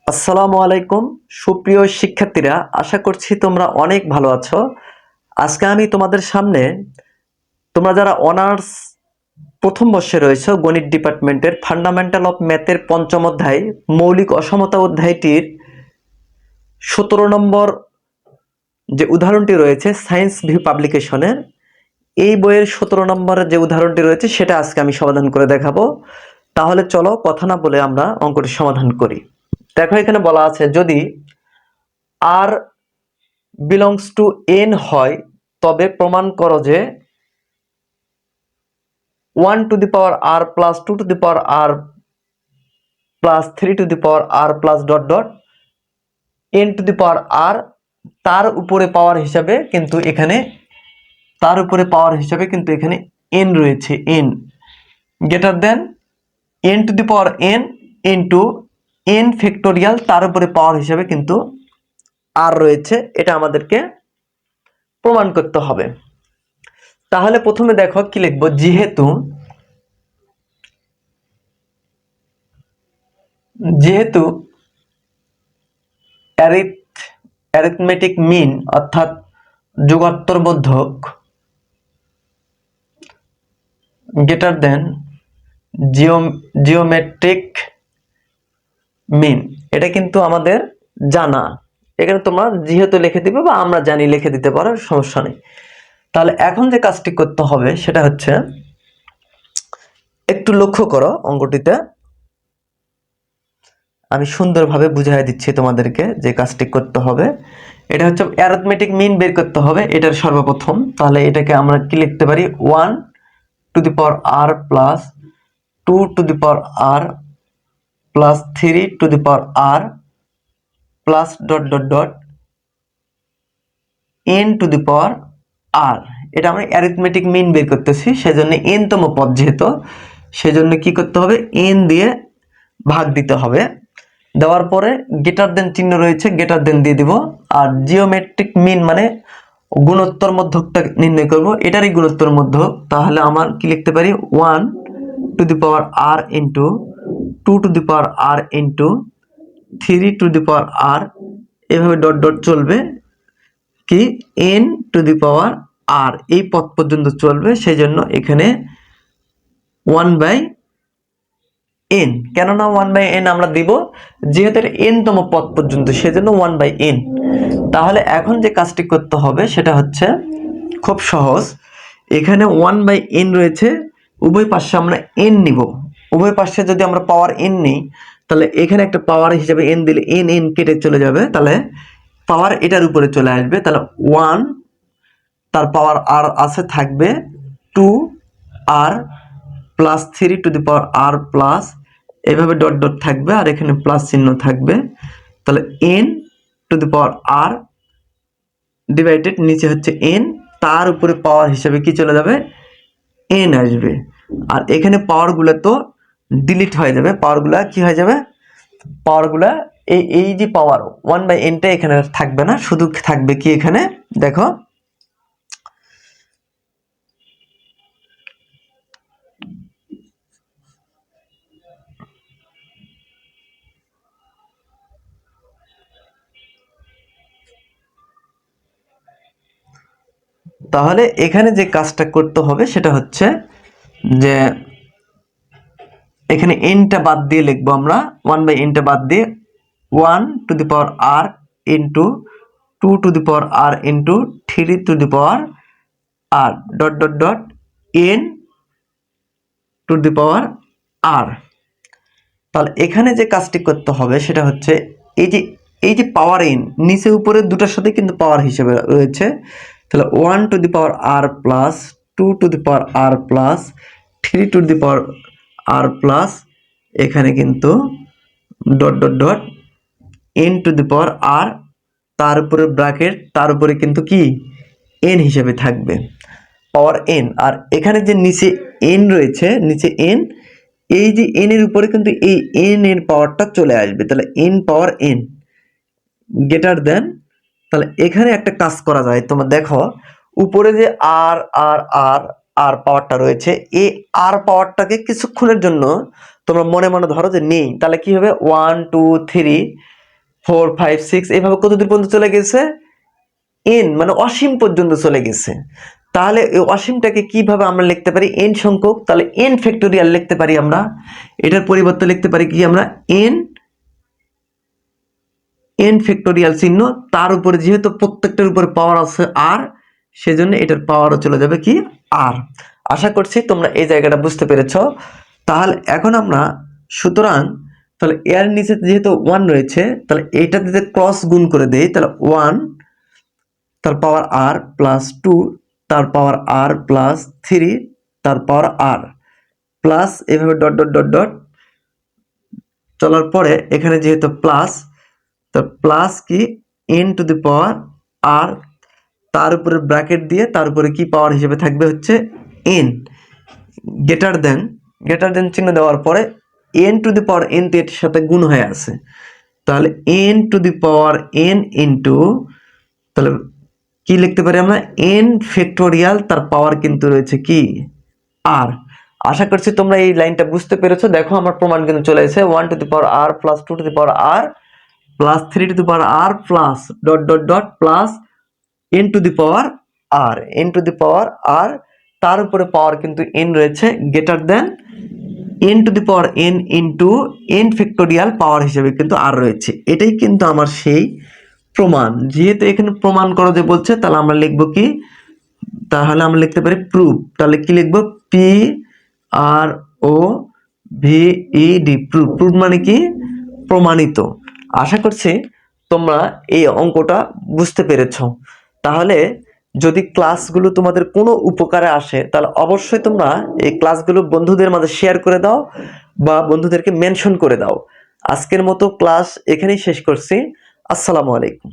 আসসালামু আলাইকুম সুপ্রিয় শিক্ষার্থীরা, আশা করছি তোমরা অনেক ভালো আছো। আজকে আমি তোমাদের সামনে তোমরা যারা অনার্স প্রথম বর্ষে রয়েছে গণিত ডিপার্টমেন্টের ফান্ডামেন্টাল অফ ম্যাথের পঞ্চম অধ্যায় মৌলিক অসমতা অধ্যায়টির 17 নম্বর যে উদাহরণটি রয়েছে সায়েন্স ভিউ পাবলিকেশনের, এই বইয়ের 17 নম্বরের যে উদাহরণটি রয়েছে সেটা আজকে আমি সমাধান করে দেখাবো। তাহলে চলো কথা না বলে আমরা অঙ্কটি সমাধান করি। দেখো, এখানে বলা আছে যদি আর বিলংস টু এন হয় তবে প্রমাণ করো যে 1 to the power r plus 2 to the power r plus 3 to the power r plus dot dot n to the power r তার উপরে পাওয়ার হিসাবে কিন্তু এখানে এন রয়েছে, n greater than n to the power n into n factorial তার উপরে power হিসাবে কিন্তু আর রয়েছে। এটা আমাদেরকে প্রমাণ করতে হবে। তাহলে প্রথমে দেখো কি লিখবো, যেহেতু অ্যারিথমেটিক মিন অর্থাৎ যুগান্তরবোধক গ্রেটার দেন জিওমেট্রিক মিন, এটা কিন্তু আমাদের জানা। এখানে তোমরা যেহেতু লিখে দিবে বা আমরা জানি লিখে দিতে পারো, সমস্যা নেই। তাহলে এখন যে কাজটি করতে হবে সেটা হচ্ছে, একটু লক্ষ্য করো অঙ্কটিতে, আমি সুন্দরভাবে বুঝিয়ে দিচ্ছি তোমাদেরকে যে কাজটি করতে হবে। এটা হচ্ছে অ্যারিথমেটিক মিন বের করতে হবে এটার সর্বপ্রথম। তাহলে এটাকে আমরা কি লিখতে পারি, 1 to the power r plus 2 to the power r plus 3 to the power r plus dot dot dot n to the power r. এটা আমরা অ্যারিথমেটিক মিন বের করতেছি, সেজন্য এন তম পদ যেহেতু, সেজন্য কি করতে হবে, এন দিয়ে ভাগ দিতে হবে। দেওয়ার পরে গ্রেটার দেন চিহ্ন রয়েছে, গ্রেটার দেন দিয়ে দিব। আর জিওমেট্রিক মিন মানে গুণোত্তর মধ্যকটা নির্ণয় করব, এটারই গুণোত্তর মধ্যক। তাহলে আমার কি লিখতে পারি, 1 to the power r into 2 to the power r into 3 to the power r, এভাবে ডট ডট চলবে কি এন টু দি পাওয়ার আর, এই পদ পর্যন্ত চলবে। সেই জন্য এখানে 1/n, কেননা 1/n আমরা দিব যেহেতু এন তম পদ পর্যন্ত, সেজন্য 1/n। তাহলে এখন যে কাজটি করতে হবে সেটা হচ্ছে খুব সহজ। এখানে 1/n রয়েছে, উভয় পাশে আমরা n নিব। উভয় পাশে যদি আমরা পাওয়ার n নিই, তাহলে এখানে একটা পাওয়ার হিসেবে n দিলে n কেটে চলে যাবে, তাহলে পাওয়ার এটার উপরে চলে আসবে। তাহলে 1 তার পাওয়ার আর আছে থাকবে 2 r plus 3 to the power r plus, এভাবে ডট ডট থাকবে আর এখানে প্লাস চিহ্ন থাকবে। তাহলে n to the power r divided নিচে হচ্ছে এন, তার উপরে পাওয়ার হিসাবে কি চলে যাবে, এন আসবে। আর এখানে পাওয়ারগুলো তো ডিলিট হয়ে যাবে, পাওয়ারগুলো কি হয়ে যাবে, পাওয়ারগুলো এই যে পাওয়ার 1/nটা এখানে থাকবে না, শুধু থাকবে কি এখানে দেখো, তাহলে এখানে যে কাজটা করতে হবে সেটা হচ্ছে যে এখানে এনটা বাদ দিয়ে লিখবো আমরা, 1/nটা বাদ দিয়ে 1 to the power r into 2 to the power r into 3 to the power r dot dot dot n to the power r. তাহলে এখানে যে কাজটি করতে হবে সেটা হচ্ছে এই যে পাওয়ার এন নিচে উপরে দুটার সাথে কিন্তু পাওয়ার হিসেবে রয়েছে। তাহলে 1 to the power r plus 2 to the power r plus 3 to the power r plus, এখানে কিন্তু dot dot dot n to the power r, তার উপরে ব্র্যাকেট, তার উপরে কিন্তু কি এন হিসেবে থাকবে পাওয়ার এন। আর এখানে যে নিচে এন রয়েছে, নিচে এন, এই যে এন এর উপরে কিন্তু এই এন এর পাওয়ারটা চলে আসবে। তাহলে এন পাওয়ার এন গ্রেটার দেন, তাহলে এখানে একটা কাজ করা যায়, তোমরা দেখো উপরে যে আর আর আর আর পাওয়ারটা রয়েছে, এই আর পাওয়ারটাকে কিছুক্ষণের জন্য তোমরা মনে মনে ধরো যে নেই, তাহলে কি হবে, 1 2 3 4 5 6 এইভাবে কতদূর পর্যন্ত চলে গেছে, n মানে অসীম পর্যন্ত চলে গেছে। তাহলে এই অসীমটাকে কিভাবে আমরা লিখতে পারি, n সংখ্যক, তাহলে n ফ্যাক্টোরিয়াল লিখতে পারি আমরা। এটার পরিবর্তে লিখতে পারি কি আমরা n ফ্যাক্টোরিয়াল চিহ্ন, তার উপরে যেহেতু প্রত্যেকটার উপরে পাওয়ার আছে r, সেজন্য এটার পাওয়ারও চলে যাবে কি r। আশা করছি তোমরা এই জায়গাটা বুঝতে পেরেছো। তাহলে এখন আমরা সুতরাং তাহলে এর নিচে যেহেতু 1 রয়েছে, তাহলে এইটাতে যদি ক্রস গুণ করে দেই, তাহলে 1 তার পাওয়ার r প্লাস 2 তার পাওয়ার r প্লাস 3 তার পাওয়ার r প্লাস এভাবে ডট ডট ডট ডট চলার পরে এখানে যেহেতু প্লাস, তো প্লাস কি n to the power r, তার উপরে ব্র্যাকেট দিয়ে তার উপরে কি পাওয়ার হিসেবে থাকবে হচ্ছে n, গ্রেটার দেন চিহ্ন দেওয়ার পরে n to the power n তো এর সাথে গুণ হয়ে আছে, তাহলে n to the power n into, তাহলে কি লিখতে পারি আমরা, n ফ্যাক্টোরিয়াল, তার পাওয়ার কিন্তু রয়েছে কি r। আশা করছি তোমরা এই লাইনটা বুঝতে পেরেছো। দেখো আমার প্রমাণ কিন্তু চলে এসেছে, 1 to the power r plus 2 to the power r plus 3 to the power r plus dot dot dot plus n to the power r, তার উপরে পাওয়ার কিন্তু n রয়েছে, greater than n to the power n into n factorial power হিসেবে কিন্তু r রয়েছে। এটাই কিন্তু আমার সেই প্রমাণ। যেহেতু এখানে প্রমাণ করো যে বলছে, তাহলে আমরা লিখবো কি, তাহলে আমরা লিখতে পারি প্রুফ। তাহলে কি লিখবো, PROVED, প্রুফ। প্রুফ মানে কি, প্রমাণিত। আশা করছি তোমরা এই অঙ্কটা বুঝতে পেরেছো। তাহলে যদি ক্লাসগুলো তোমাদের কোনো উপকারে আসে, তাহলে অবশ্যই তোমরা এই ক্লাসগুলো বন্ধুদের মাঝে শেয়ার করে দাও বা বন্ধুদেরকে মেনশন করে দাও। আজকের মতো ক্লাস এখানেই শেষ করছি। আসসালামু আলাইকুম।